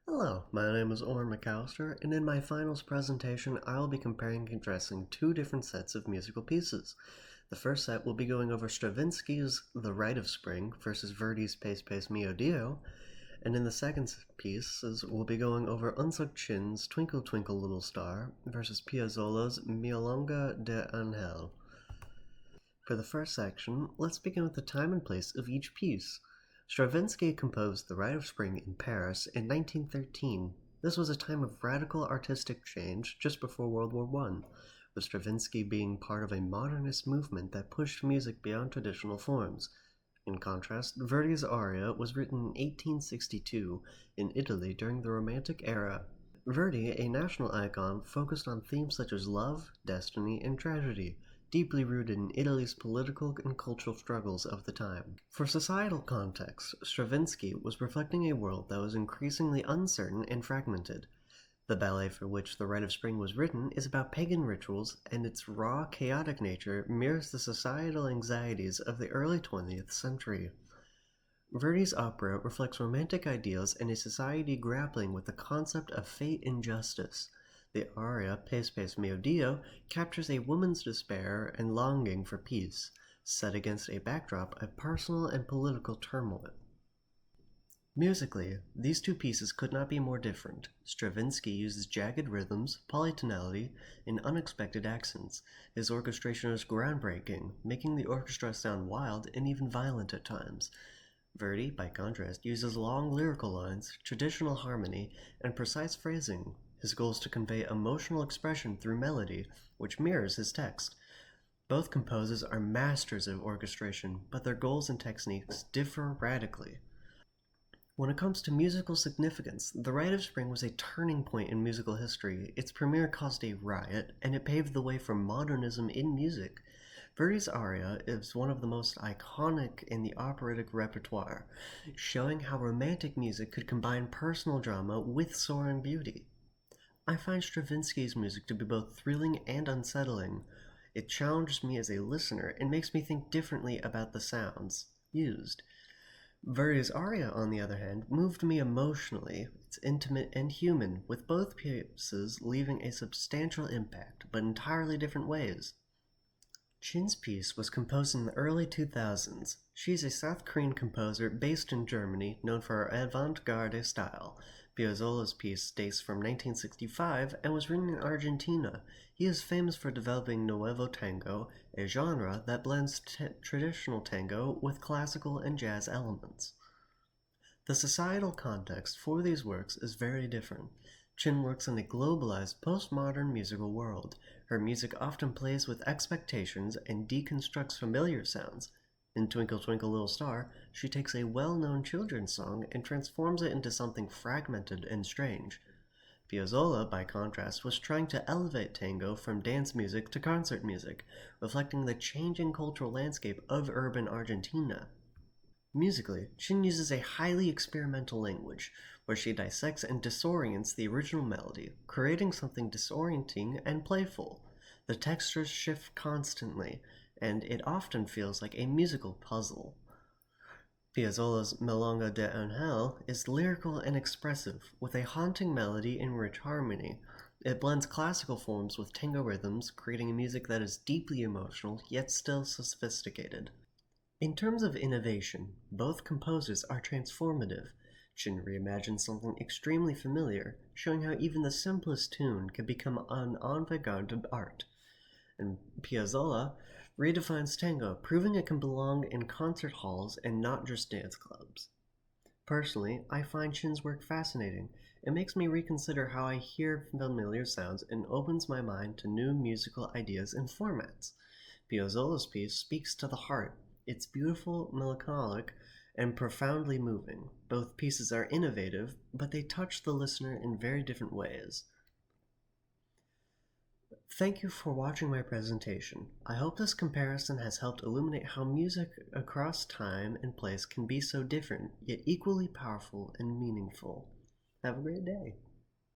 Hello, my name is Orrin McAllister, and in my finals presentation, I will be comparing and contrasting two different sets of musical pieces. The first set will be going over Stravinsky's The Rite of Spring versus Verdi's Pace Pace Mio Dio, and in the second piece, we'll be going over Unsuk Chin's Twinkle Twinkle Little Star versus Piazzolla's Milonga de Angel. For the first section, let's begin with the time and place of each piece. Stravinsky composed The Rite of Spring in Paris in 1913. This was a time of radical artistic change just before World War I, with Stravinsky being part of a modernist movement that pushed music beyond traditional forms. In contrast, Verdi's aria was written in 1862 in Italy during the Romantic era. Verdi, a national icon, focused on themes such as love, destiny, and tragedy, deeply rooted in Italy's political and cultural struggles of the time. For societal context, Stravinsky was reflecting a world that was increasingly uncertain and fragmented. The ballet for which The Rite of Spring was written is about pagan rituals, and its raw, chaotic nature mirrors the societal anxieties of the early 20th century. Verdi's opera reflects romantic ideals and a society grappling with the concept of fate and justice. The aria Pace Pace Mio Dio captures a woman's despair and longing for peace, set against a backdrop of personal and political turmoil. Musically, these two pieces could not be more different. Stravinsky uses jagged rhythms, polytonality, and unexpected accents. His orchestration is groundbreaking, making the orchestra sound wild and even violent at times. Verdi, by contrast, uses long lyrical lines, traditional harmony, and precise phrasing. His goal is to convey emotional expression through melody, which mirrors his text. Both composers are masters of orchestration, but their goals and techniques differ radically. When it comes to musical significance, The Rite of Spring was a turning point in musical history. Its premiere caused a riot, and it paved the way for modernism in music. Verdi's aria is one of the most iconic in the operatic repertoire, showing how romantic music could combine personal drama with soaring beauty. I find Stravinsky's music to be both thrilling and unsettling. It challenges me as a listener and makes me think differently about the sounds used. Verdi's aria, on the other hand, moved me emotionally. It's intimate and human, with both pieces leaving a substantial impact, but entirely different ways. Chin's piece was composed in the early 2000s. She is a South Korean composer based in Germany, known for her avant-garde style. Piazzolla's piece dates from 1965 and was written in Argentina. He is famous for developing Nuevo Tango, a genre that blends traditional tango with classical and jazz elements. The societal context for these works is very different. Chin works in a globalized, postmodern musical world. Her music often plays with expectations and deconstructs familiar sounds. In Twinkle Twinkle Little Star, she takes a well-known children's song and transforms it into something fragmented and strange. Piazzolla, by contrast, was trying to elevate tango from dance music to concert music, reflecting the changing cultural landscape of urban Argentina. Musically, Chin uses a highly experimental language, where she dissects and disorients the original melody, creating something disorienting and playful. The textures shift constantly, and it often feels like a musical puzzle. Piazzolla's Milonga de Angel is lyrical and expressive, with a haunting melody and rich harmony. It blends classical forms with tango rhythms, creating a music that is deeply emotional, yet still sophisticated. In terms of innovation, both composers are transformative. Chin reimagines something extremely familiar, showing how even the simplest tune can become an avant-garde art. And Piazzolla redefines tango, proving it can belong in concert halls and not just dance clubs. Personally, I find Chin's work fascinating. It makes me reconsider how I hear familiar sounds and opens my mind to new musical ideas and formats. Piazzolla's piece speaks to the heart. It's beautiful, melancholic, and profoundly moving. Both pieces are innovative, but they touch the listener in very different ways. Thank you for watching my presentation. I hope this comparison has helped illuminate how music across time and place can be so different, yet equally powerful and meaningful. Have a great day.